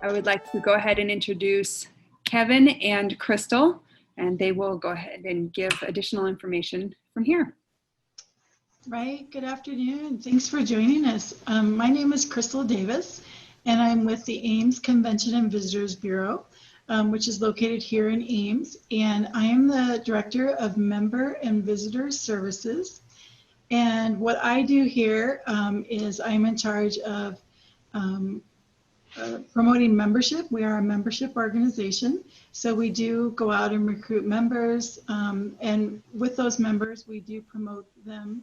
I would like to go ahead and introduce Kevin and Crystal, and they will go ahead and give additional information from here. Right, good afternoon. Thanks for joining us. My name is Crystal Davis, and I'm with the Ames Convention and Visitors Bureau, which is located here in Ames. And I am the Director of Member and Visitor Services. And what I do here is I'm in charge of promoting membership. We are a membership organization, so we do go out and recruit members, and with those members, we do promote them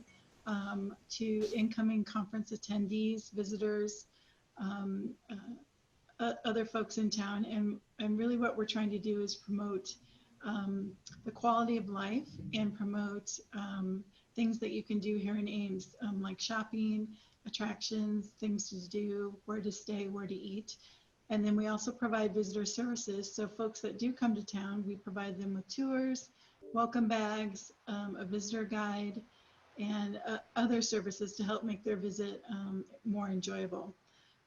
to incoming conference attendees, visitors, other folks in town, and really what we're trying to do is promote the quality of life and promote things that you can do here in Ames, like shopping, attractions, things to do, where to stay, where to eat. And then we also provide visitor services. So folks that do come to town, we provide them with tours, welcome bags, a visitor guide, and other services to help make their visit more enjoyable.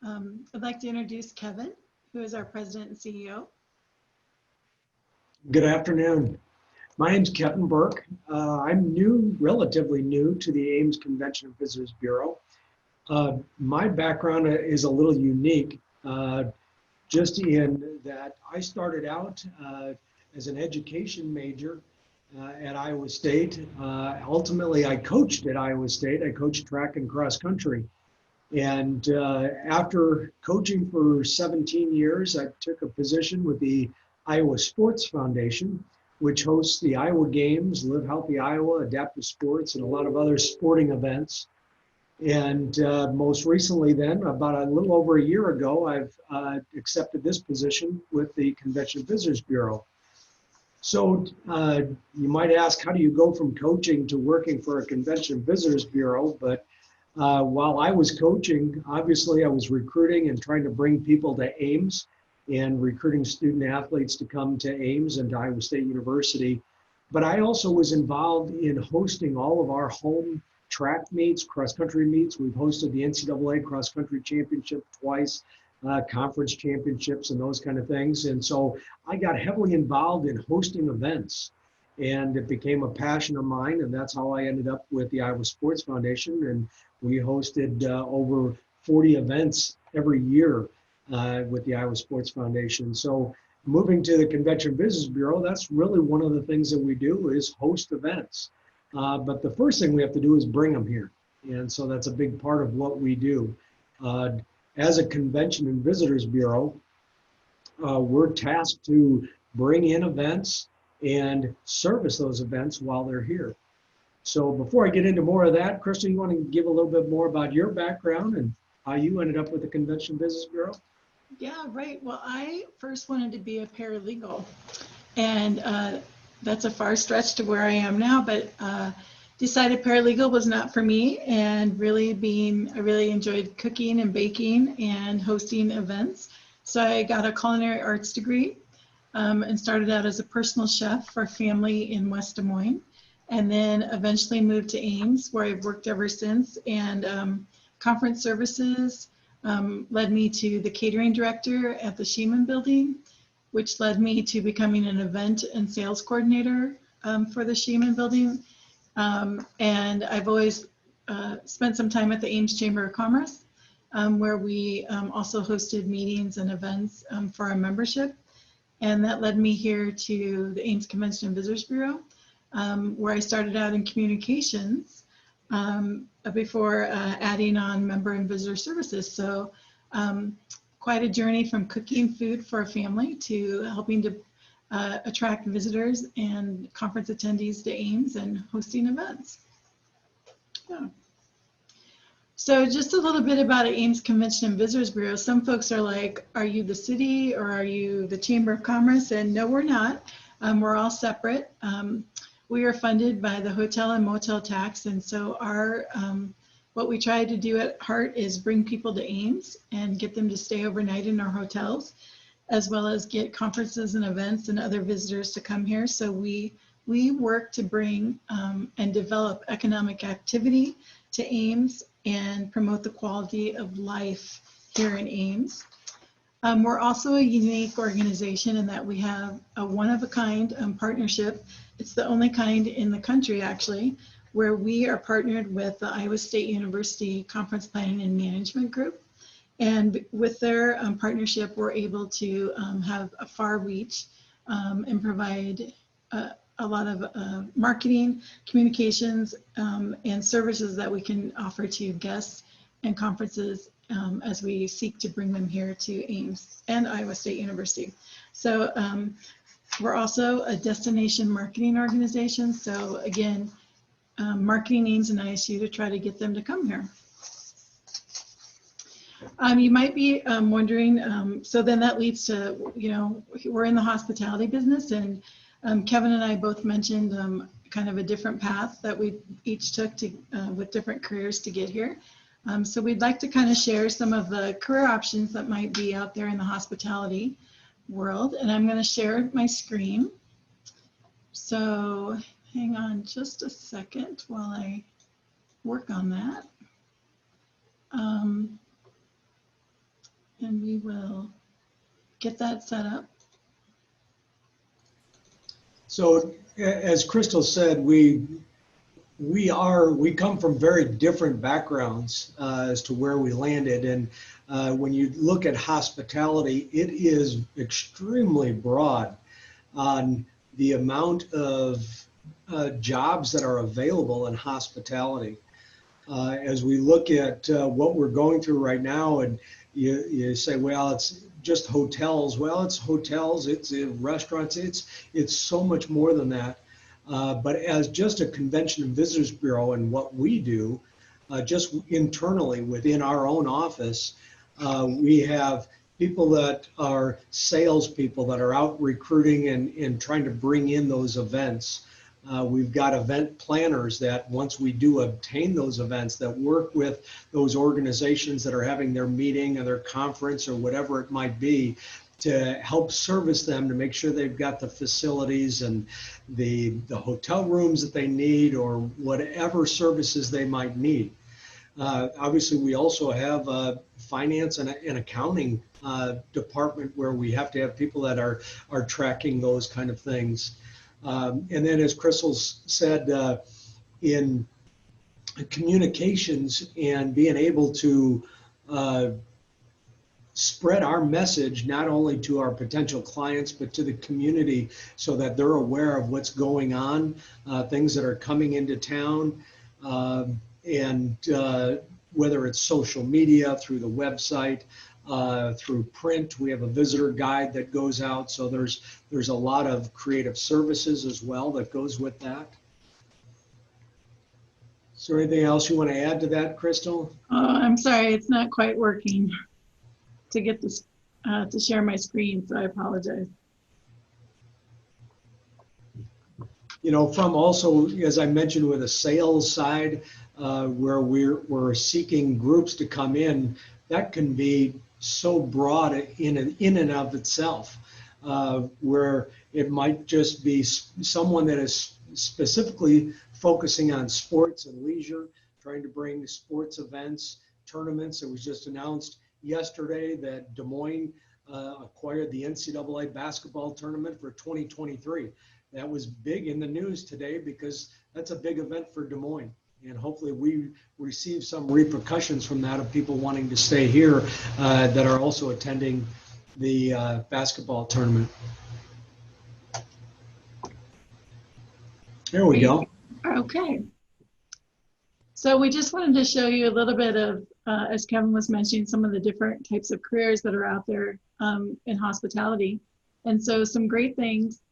I'd like to introduce Kevin, who is our president and CEO. Good afternoon. My name's Kevin Burke. I'm relatively new to the Ames Convention and Visitors Bureau. My background is a little unique, just in that I started out as an education major at Iowa State. Ultimately, I coached at Iowa State. I coached track and cross country. And after coaching for 17 years, I took a position with the Iowa Sports Foundation, which hosts the Iowa Games, Live Healthy Iowa, Adaptive Sports, and a lot of other sporting events. And most recently then, about a little over a year ago, I've accepted this position with the Convention and Visitors Bureau. So you might ask, how do you go from coaching to working for a Convention and Visitors Bureau? But while I was coaching, obviously I was recruiting and trying to bring people to Ames and recruiting student athletes to come to Ames and to Iowa State University. But I also was involved in hosting all of our home track meets, cross-country meets. We've hosted the NCAA cross-country championship twice, conference championships and those kind of things. And so I got heavily involved in hosting events, and it became a passion of mine. And that's how I ended up with the Iowa Sports Foundation. And we hosted over 40 events every year with the Iowa Sports Foundation. So moving to the Convention and Visitors Bureau, that's really one of the things that we do is host events. But the first thing we have to do is bring them here. And so that's a big part of what we do. As a Convention and Visitors Bureau, we're tasked to bring in events and service those events while they're here. So before I get into more of that, Crystal, you want to give a little bit more about your background and how you ended up with the Convention and Visitors Bureau? Yeah, right. Well, I first wanted to be a paralegal, and that's a far stretch to where I am now, but decided paralegal was not for me, and I really enjoyed cooking and baking and hosting events. So I got a culinary arts degree and started out as a personal chef for a family in West Des Moines, and then eventually moved to Ames, where I've worked ever since. And conference services led me to the catering director at the Sheeman Building, which led me to becoming an event and sales coordinator for the Sheeman Building. And I've always spent some time at the Ames Chamber of Commerce, where we also hosted meetings and events for our membership. And that led me here to the Ames Convention and Visitors Bureau, where I started out in communications before adding on member and visitor services. So quite a journey from cooking food for a family to helping to attract visitors and conference attendees to Ames and hosting events. Yeah. So just a little bit about Ames Convention and Visitors Bureau. Some folks are like, are you the city or are you the Chamber of Commerce? And no, we're not. We're all separate. We are funded by the hotel and motel tax. And so what we try to do at heart is bring people to Ames and get them to stay overnight in our hotels, as well as get conferences and events and other visitors to come here. So we work to bring and develop economic activity to Ames and promote the quality of life here in Ames. We're also a unique organization in that we have a one-of-a-kind partnership. It's the only kind in the country, actually, where we are partnered with the Iowa State University Conference Planning and Management Group. And with their partnership, we're able to have a far reach and provide a lot of marketing, communications, and services that we can offer to guests and conferences as we seek to bring them here to Ames and Iowa State University. So we're also a destination marketing organization. So again, marketing Ames and ISU to try to get them to come here. You might be wondering, so then that leads to, we're in the hospitality business, and Kevin and I both mentioned kind of a different path that we each took to with different careers to get here. So we'd like to kind of share some of the career options that might be out there in the hospitality world. And I'm going to share my screen. So hang on just a second while I work on that. And we will get that set up. So as Crystal said, we come from very different backgrounds as to where we landed. And when you look at hospitality, it is extremely broad on the amount of jobs that are available in hospitality. As we look at what we're going through right now, and you say, well, it's just hotels. Well, it's hotels, it's restaurants, it's so much more than that. But as just a convention and visitors bureau and what we do, just internally within our own office, we have people that are salespeople that are out recruiting and trying to bring in those events. We've got event planners that once we do obtain those events that work with those organizations that are having their meeting or their conference or whatever it might be to help service them to make sure they've got the facilities and the hotel rooms that they need or whatever services they might need. Obviously, we also have a finance and accounting department where we have to have people that are tracking those kind of things. And then as Crystal said, in communications and being able to spread our message not only to our potential clients but to the community so that they're aware of what's going on, things that are coming into town, and whether it's social media, through the website, through print. We have a visitor guide that goes out, so there's a lot of creative services as well that goes with that. Is there anything else you want to add to that, Crystal? I'm sorry, it's not quite working to get this to share my screen, so I apologize. From also, as I mentioned, with a sales side, where we're seeking groups to come in, that can be so broad in and of itself, where it might just be someone that is specifically focusing on sports and leisure, trying to bring sports events, tournaments. It was just announced yesterday that Des Moines acquired the NCAA basketball tournament for 2023. That was big in the news today because that's a big event for Des Moines. And hopefully we receive some repercussions from that of people wanting to stay here that are also attending the basketball tournament. There we go. Okay. So we just wanted to show you a little bit of, as Kevin was mentioning, some of the different types of careers that are out there in hospitality. And so some great things,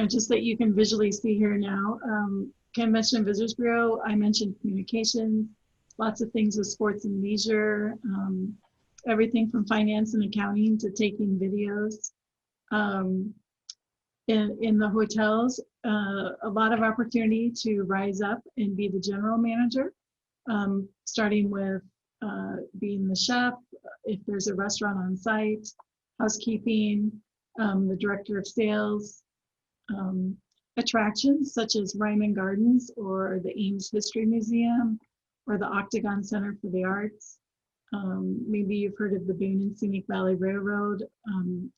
just that you can visually see here now. Ken mentioned Visitors Bureau. I mentioned communications, lots of things with sports and leisure, everything from finance and accounting to taking videos. In the hotels, a lot of opportunity to rise up and be the general manager, starting with being the chef, if there's a restaurant on site, housekeeping, the director of sales, attractions such as Ryman Gardens or the Ames History Museum or the Octagon Center for the Arts, Maybe you've heard of the Boone and Scenic Valley Railroad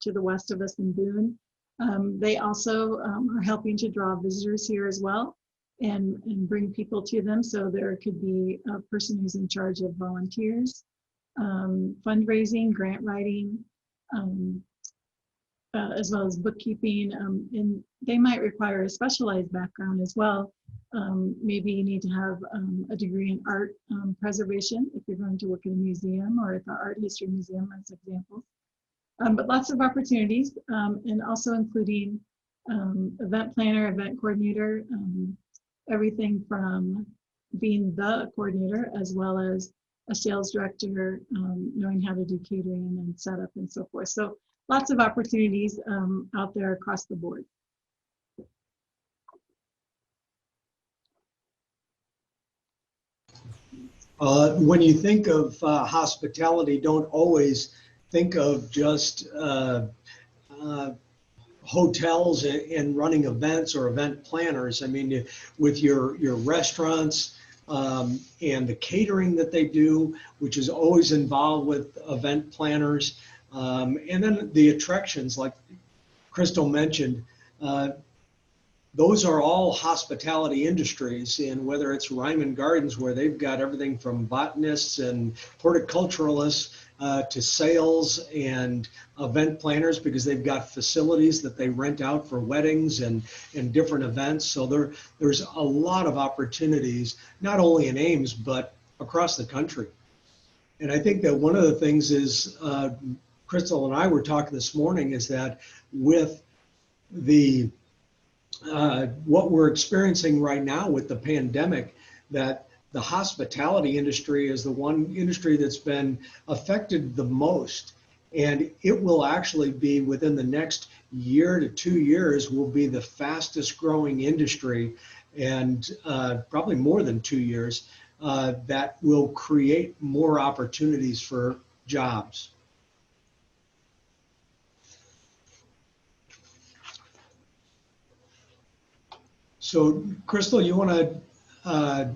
to the west of us in Boone. They also are helping to draw visitors here as well and bring people to them. So there could be a person who's in charge of volunteers, fundraising, grant writing, as well as bookkeeping. And they might require a specialized background as well. Maybe you need to have a degree in art preservation if you're going to work in a museum or at the Art History Museum as examples. But lots of opportunities, and also including event planner, event coordinator, everything from being the coordinator as well as a sales director, knowing how to do catering and setup and so forth. So lots of opportunities out there across the board. When you think of hospitality, don't always think of just hotels and running events or event planners. I mean, with your restaurants and the catering that they do, which is always involved with event planners, and then the attractions like Crystal mentioned, those are all hospitality industries. And whether it's Ryman Gardens, where they've got everything from botanists and horticulturalists to sales and event planners, because they've got facilities that they rent out for weddings and different events. So there's a lot of opportunities, not only in Ames, but across the country. And I think that one of the things is, Crystal and I were talking this morning, is that with the what we're experiencing right now with the pandemic, that the hospitality industry is the one industry that's been affected the most. And it will actually be, within the next year to 2 years, will be the fastest growing industry, and probably more than 2 years, that will create more opportunities for jobs. So, Crystal, you want to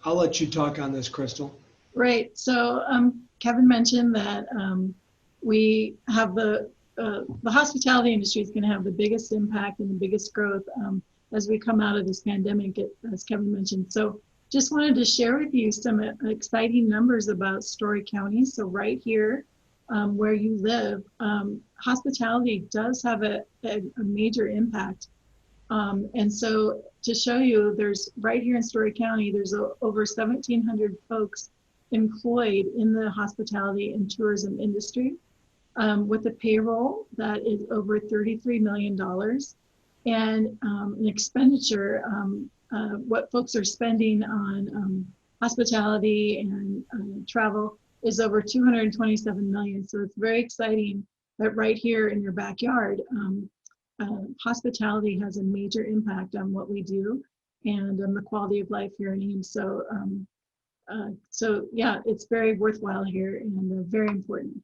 I'll let you talk on this, Crystal. Right. So Kevin mentioned that we have the hospitality industry is going to have the biggest impact and the biggest growth as we come out of this pandemic, as Kevin mentioned. So just wanted to share with you some exciting numbers about Story County. So right here where you live, hospitality does have a major impact. And so to show you, there's right here in Story County, there's over 1,700 folks employed in the hospitality and tourism industry with a payroll that is over $33 million, and an expenditure, what folks are spending on hospitality and travel is over 227 million. So it's very exciting that right here in your backyard, hospitality has a major impact on what we do and on the quality of life here in Ames. So, so yeah, it's very worthwhile here and very important.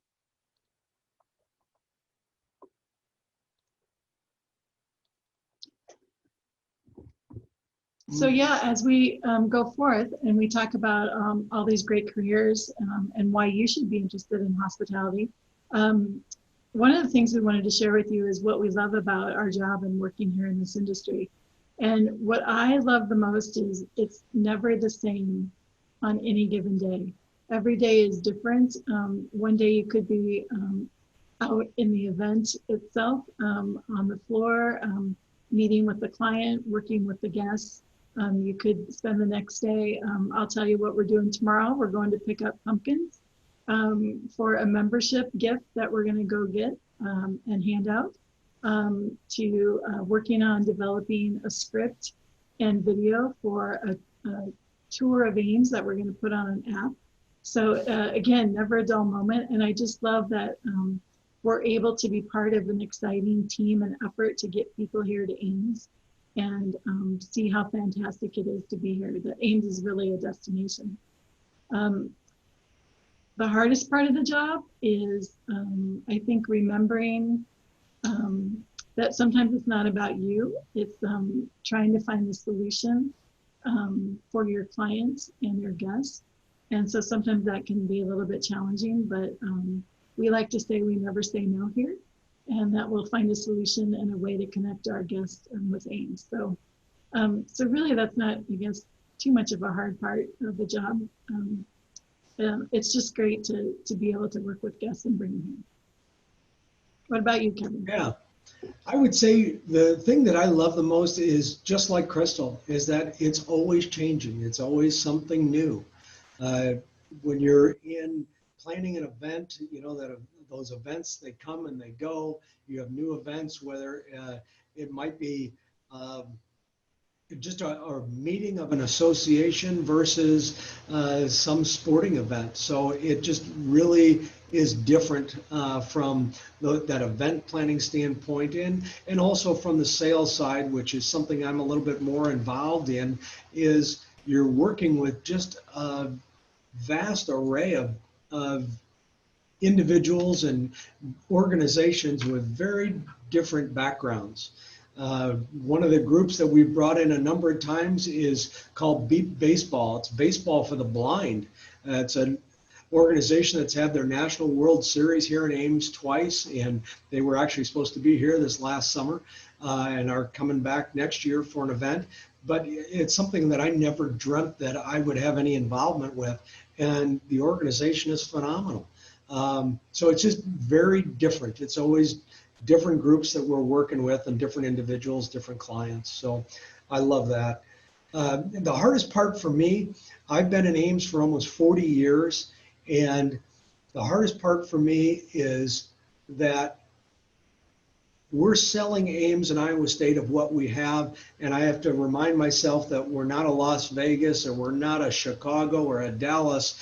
So yeah, as we go forth and we talk about all these great careers and why you should be interested in hospitality, one of the things we wanted to share with you is what we love about our job and working here in this industry. And what I love the most is it's never the same on any given day. Every day is different. One day you could be out in the event itself, on the floor, meeting with the client, working with the guests. You could spend the next day, I'll tell you what we're doing tomorrow. We're going to pick up pumpkins for a membership gift that we're going to go get and hand out, to working on developing a script and video for a tour of Ames that we're going to put on an app. So again, never a dull moment. And I just love that we're able to be part of an exciting team and effort to get people here to Ames and see how fantastic it is to be here. That Ames is really a destination. The hardest part of the job is, I think, remembering that sometimes it's not about you. It's trying to find the solution for your clients and your guests. And so sometimes that can be a little bit challenging, but we like to say we never say no here, and that we'll find a solution and a way to connect our guests with Ames. So really that's not, I guess, too much of a hard part of the job. It's just great to be able to work with guests and bring them in. What about you, Kevin? Yeah, I would say the thing that I love the most is just like Crystal, is that it's always changing. It's always something new. When you're in planning an event, you know that those events, they come and they go. You have new events, whether it might be just a meeting of an association versus some sporting event. So it just really is different from that event planning standpoint, and also from the sales side, which is something I'm a little bit more involved in, is you're working with just a vast array of individuals and organizations with very different backgrounds. One of the groups that we've brought in a number of times is called Beat Baseball. It's baseball for the blind. It's an organization that's had their National World Series here in Ames twice, and they were actually supposed to be here this last summer and are coming back next year for an event. But it's something that I never dreamt that I would have any involvement with, and the organization is phenomenal. So it's just very different. It's always different groups that we're working with and different individuals, different clients. So I love that. The hardest part for me, I've been in Ames for almost 40 years, and the hardest part for me is that we're selling Ames and Iowa State of what we have, and I have to remind myself that we're not a Las Vegas or we're not a Chicago or a Dallas.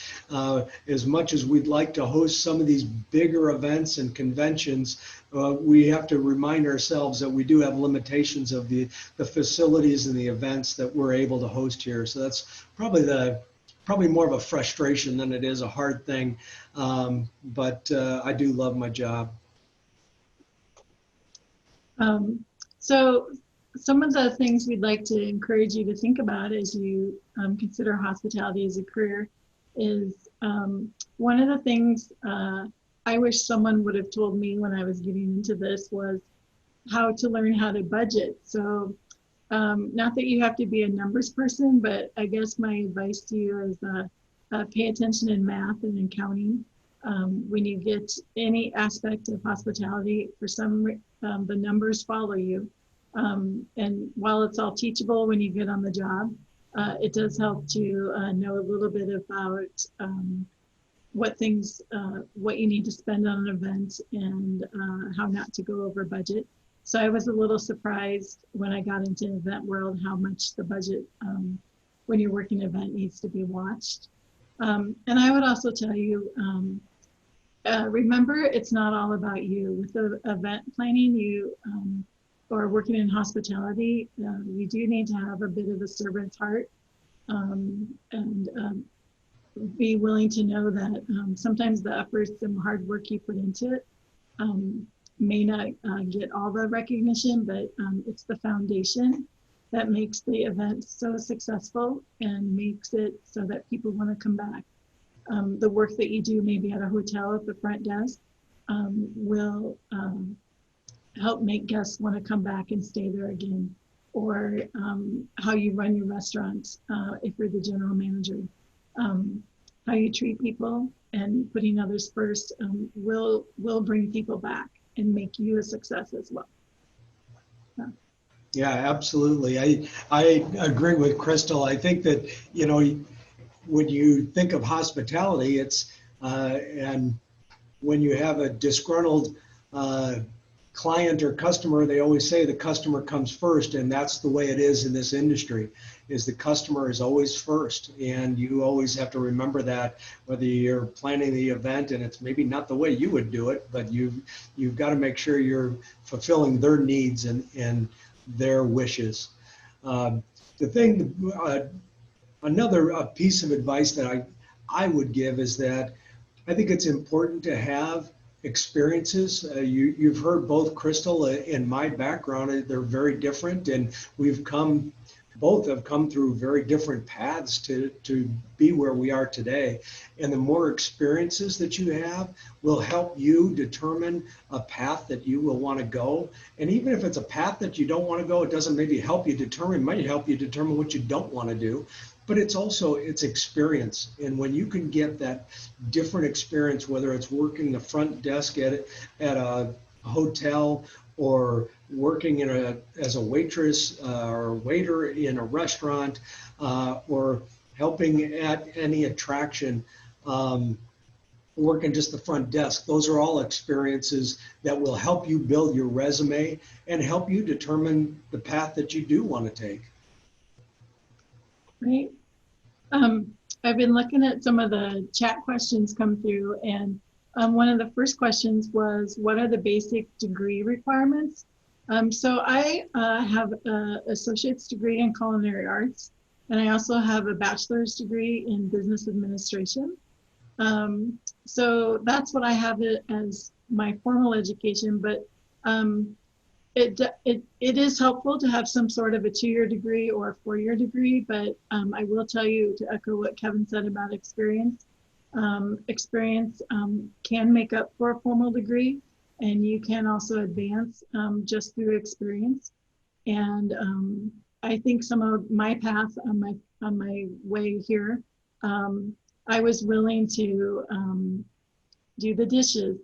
As much as we'd like to host some of these bigger events and conventions, we have to remind ourselves that we do have limitations of the facilities and the events that we're able to host here. So that's probably more of a frustration than it is a hard thing, but I do love my job. So some of the things we'd like to encourage you to think about as you consider hospitality as a career is one of the things I wish someone would have told me when I was getting into this was how to learn how to budget. So not that you have to be a numbers person, but I guess my advice to you is pay attention in math and in accounting. When you get any aspect of hospitality, for the numbers follow you. And while it's all teachable when you get on the job, it does help to know a little bit about what you need to spend on an event and how not to go over budget. So I was a little surprised when I got into the event world how much the budget when you're working an event needs to be watched. And I would also tell you, remember, it's not all about you. With the event planning, or working in hospitality, you do need to have a bit of a servant's heart and be willing to know that sometimes the efforts and hard work you put into it may not get all the recognition, but it's the foundation that makes the event so successful and makes it so that people want to come back. The work that you do maybe at a hotel at the front desk will help make guests want to come back and stay there again. Or how you run your restaurant if you're the general manager. How you treat people and putting others first will bring people back and make you a success as well. Yeah, absolutely. I agree with Crystal. I think that, when you think of hospitality, it's and when you have a disgruntled client or customer, they always say the customer comes first, and that's the way it is in this industry, is the customer is always first, and you always have to remember that, whether you're planning the event and it's maybe not the way you would do it, but you've got to make sure you're fulfilling their needs and their wishes. Another piece of advice that I would give is that I think it's important to have experiences. You've heard both Crystal and my background, they're very different, and we've come both have come through very different paths to be where we are today. And the more experiences that you have will help you determine a path that you will want to go. And even if it's a path that you don't want to go, it doesn't maybe help you determine, it might help you determine what you don't want to do. But it's also, it's experience. And when you can get that different experience, whether it's working the front desk at a hotel, or working as a waitress or waiter in a restaurant, or helping at any attraction, working just the front desk. Those are all experiences that will help you build your resume and help you determine the path that you do want to take. Right. I've been looking at some of the chat questions come through, and one of the first questions was, what are the basic degree requirements? So I have an associate's degree in culinary arts, and I also have a bachelor's degree in business administration. So that's what I have it as my formal education, but it is helpful to have some sort of a 2-year degree or a 4-year degree, but I will tell you, to echo what Kevin said about experience, experience can make up for a formal degree, and you can also advance just through experience. And I think some of my path on my way here, I was willing to do the dishes,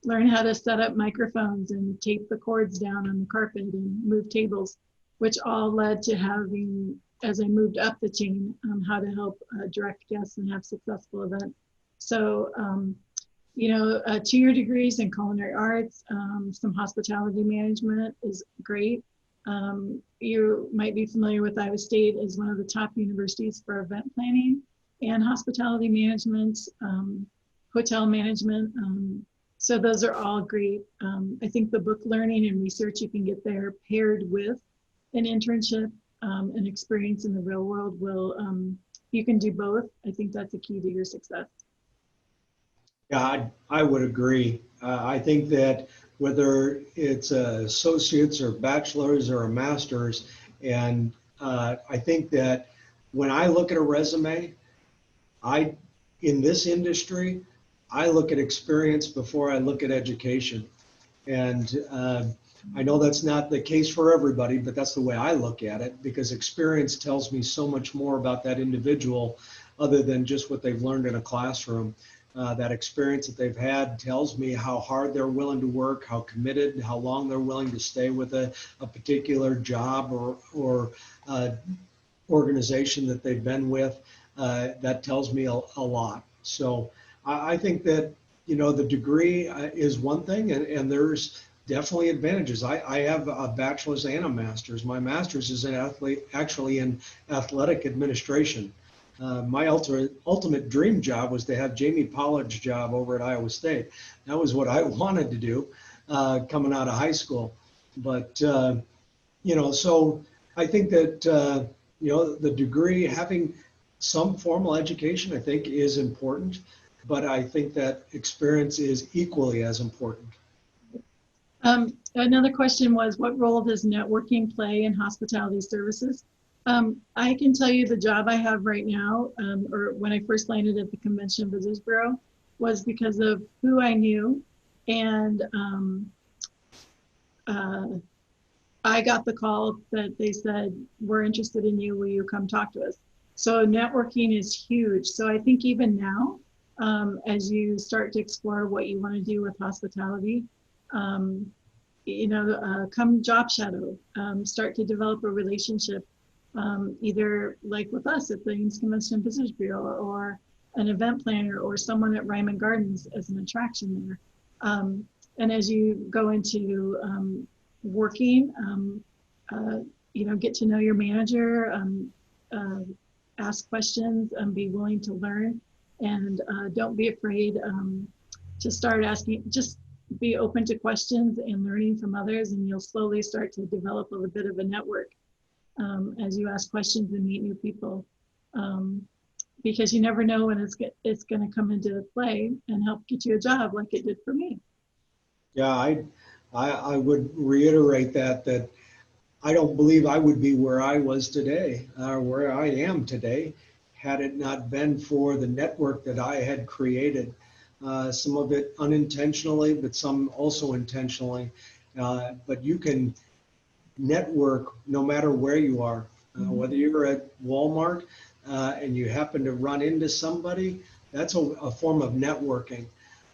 learn how to set up microphones and tape the cords down on the carpet and move tables, which all led to having, as I moved up the chain, how to help direct guests and have successful events. So, you know, 2-year degrees in culinary arts, some hospitality management is great. You might be familiar with Iowa State as one of the top universities for event planning and hospitality management, hotel management. So those are all great. I think the book learning and research you can get there paired with an internship, an experience in the real world will, you can do both. I think that's a key to your success. Yeah, I would agree. I think that whether it's associates or bachelor's or a master's, and I think that when I look at a resume, in this industry, I look at experience before I look at education. And I know that's not the case for everybody, but that's the way I look at it, because experience tells me so much more about that individual other than just what they've learned in a classroom. That experience that they've had tells me how hard they're willing to work, how committed, how long they're willing to stay with a particular job or organization that they've been with. That tells me a lot. So I think that, you know, the degree is one thing, and there's definitely advantages. I have a bachelor's and a master's. My master's is actually in athletic administration. My ultimate dream job was to have Jamie Pollard's job over at Iowa State. That was what I wanted to do coming out of high school. But, you know, so I think that, you know, the degree, having some formal education, I think is important, but I think that experience is equally as important. Another question was, what role does networking play in hospitality services? I can tell you the job I have right now, or when I first landed at the Convention and Visitors Bureau, was because of who I knew. And I got the call that they said, we're interested in you, will you come talk to us? So networking is huge. So I think even now, as you start to explore what you want to do with hospitality, you know, come job shadow, start to develop a relationship, either like with us at the Encompasses Visitors Bureau, or an event planner, or someone at Ryman Gardens as an attraction there. And as you go into working, you know, get to know your manager, ask questions, be willing to learn, and don't be afraid to start asking. Just be open to questions and learning from others, and you'll slowly start to develop a bit of a network as you ask questions and meet new people, because you never know when it's going to come into play and help get you a job, like it did for me. Yeah, I would reiterate that I don't believe I would be where I was today, or where I am today, had it not been for the network that I had created. Some of it unintentionally, but some also intentionally. But you can network no matter where you are, whether you're at Walmart and you happen to run into somebody, that's a form of networking.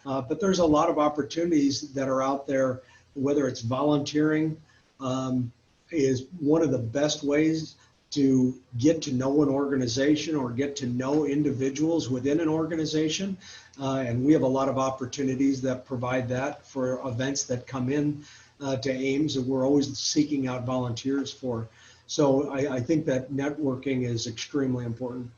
But there's a lot of opportunities that are out there, whether it's volunteering, is one of the best ways to get to know an organization or get to know individuals within an organization. And we have a lot of opportunities that provide that for events that come in to Ames, that we're always seeking out volunteers for. So I think that networking is extremely important.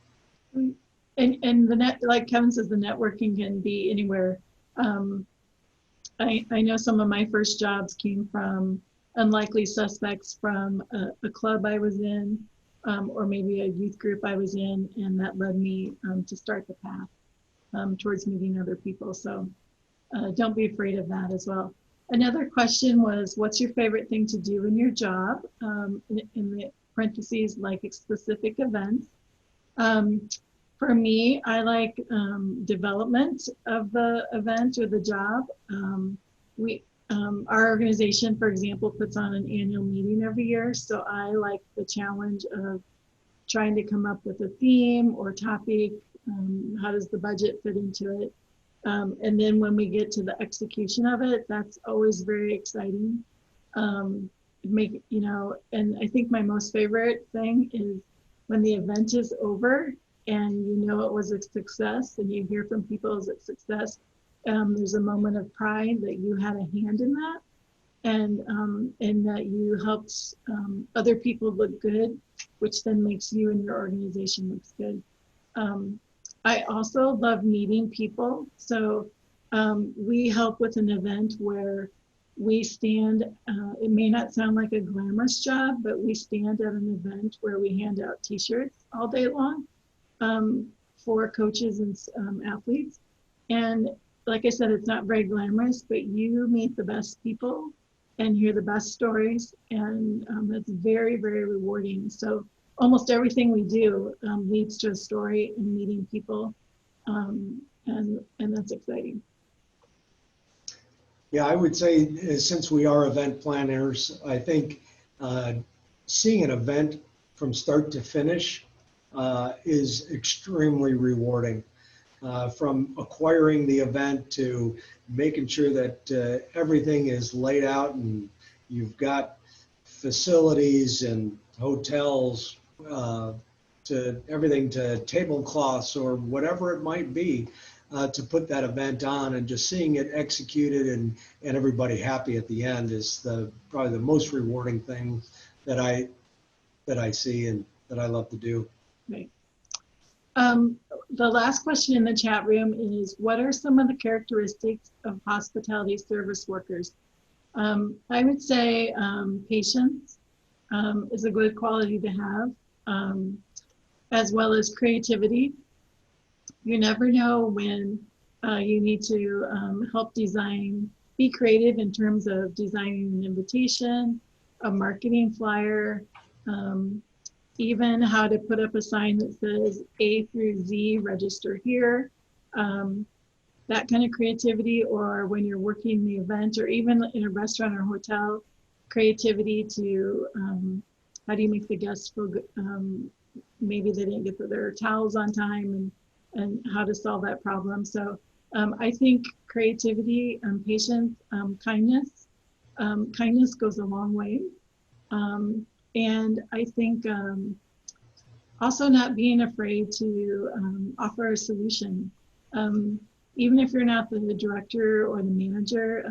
And like Kevin says, the networking can be anywhere. I know some of my first jobs came from unlikely suspects from a club I was in, or maybe a youth group I was in, and that led me to start the path towards meeting other people. So don't be afraid of that as well. Another question was, what's your favorite thing to do in your job? In the parentheses, like specific events. For me, I like development of the event or the job. Our organization, for example, puts on an annual meeting every year. So I like the challenge of trying to come up with a theme or topic. How does the budget fit into it? And then when we get to the execution of it, that's always very exciting. And I think my most favorite thing is when the event is over and you know it was a success and you hear from people as a success. There's a moment of pride that you had a hand in that, and that you helped other people look good, which then makes you and your organization looks good. I also love meeting people. So we help with an event where we stand, it may not sound like a glamorous job, but we stand at an event where we hand out t-shirts all day long for coaches and athletes. And like I said, it's not very glamorous, but you meet the best people and hear the best stories. And it's very, very rewarding. So almost everything we do leads to a story and meeting people. And that's exciting. Yeah, I would say since we are event planners, I think seeing an event from start to finish is extremely rewarding. From acquiring the event to making sure that everything is laid out and you've got facilities and hotels to everything to tablecloths or whatever it might be to put that event on, and just seeing it executed and everybody happy at the end is probably the most rewarding thing that I see and that I love to do. Right. The last question in the chat room is, what are some of the characteristics of hospitality service workers? I would say patience is a good quality to have, as well as creativity. You never know when you need to help design, be creative in terms of designing an invitation, a marketing flyer, even how to put up a sign that says A through Z, register here. That kind of creativity, or when you're working the event, or even in a restaurant or hotel, creativity to how do you make the guests feel good? Maybe they didn't get their towels on time, and how to solve that problem. So I think creativity, patience, kindness. Kindness goes a long way. And I think also not being afraid to offer a solution. Even if you're not the director or the manager,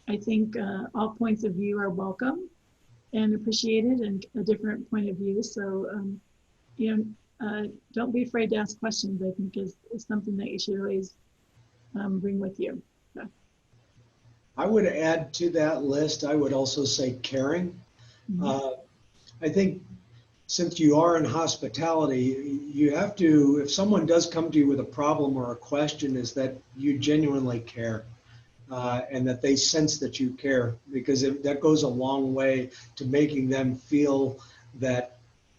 I think all points of view are welcome and appreciated, and a different point of view. So, don't be afraid to ask questions, I think is something that you should always bring with you. So. I would add to that list, I would also say caring. Mm-hmm. I think since you are in hospitality, you have to, if someone does come to you with a problem or a question, is that you genuinely care. and that they sense that you care, because that goes a long way to making them feel that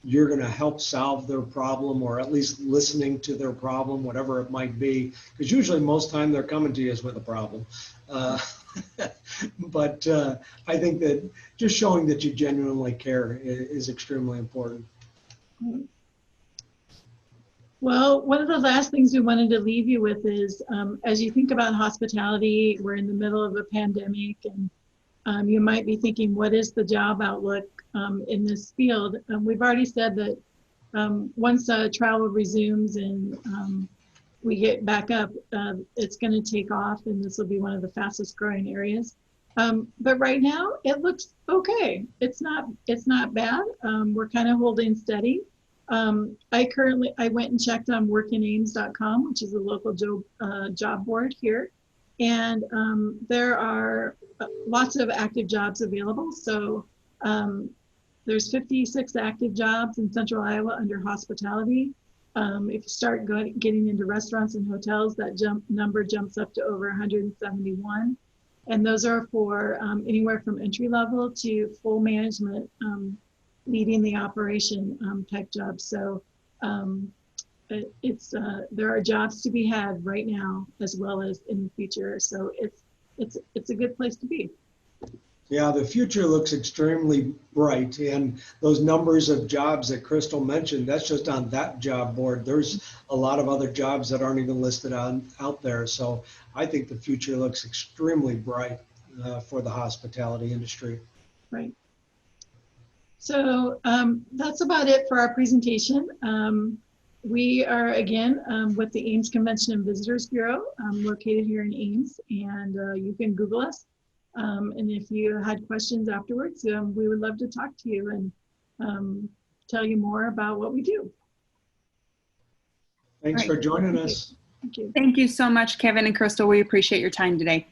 you're going to help solve their problem, or at least listening to their problem, whatever it might be, because usually most time they're coming to you with a problem. But I think that just showing that you genuinely care is extremely important. Well, one of the last things we wanted to leave you with is, as you think about hospitality, we're in the middle of a pandemic, and you might be thinking, what is the job outlook in this field? We've already said that once travel resumes and we get back up, it's going to take off, and this will be one of the fastest growing areas. But right now, it looks okay. It's not bad. We're kind of holding steady. I went and checked on workinames.com, which is a local job board here. And there are lots of active jobs available. So there's 56 active jobs in Central Iowa under hospitality. If you start getting into restaurants and hotels, that number jumps up to over 171. And those are for anywhere from entry level to full management, leading the operation type jobs. So there are jobs to be had right now as well as in the future. So it's a good place to be. Yeah, the future looks extremely bright, and those numbers of jobs that Crystal mentioned, that's just on that job board. There's a lot of other jobs that aren't even listed out there. So I think the future looks extremely bright for the hospitality industry. Right. So that's about it for our presentation. We are, again, with the Ames Convention and Visitors Bureau, located here in Ames, and you can Google us. And if you had questions afterwards, we would love to talk to you and tell you more about what we do. Thanks for joining us. Thank you. Thank you so much, Kevin and Crystal. We appreciate your time today.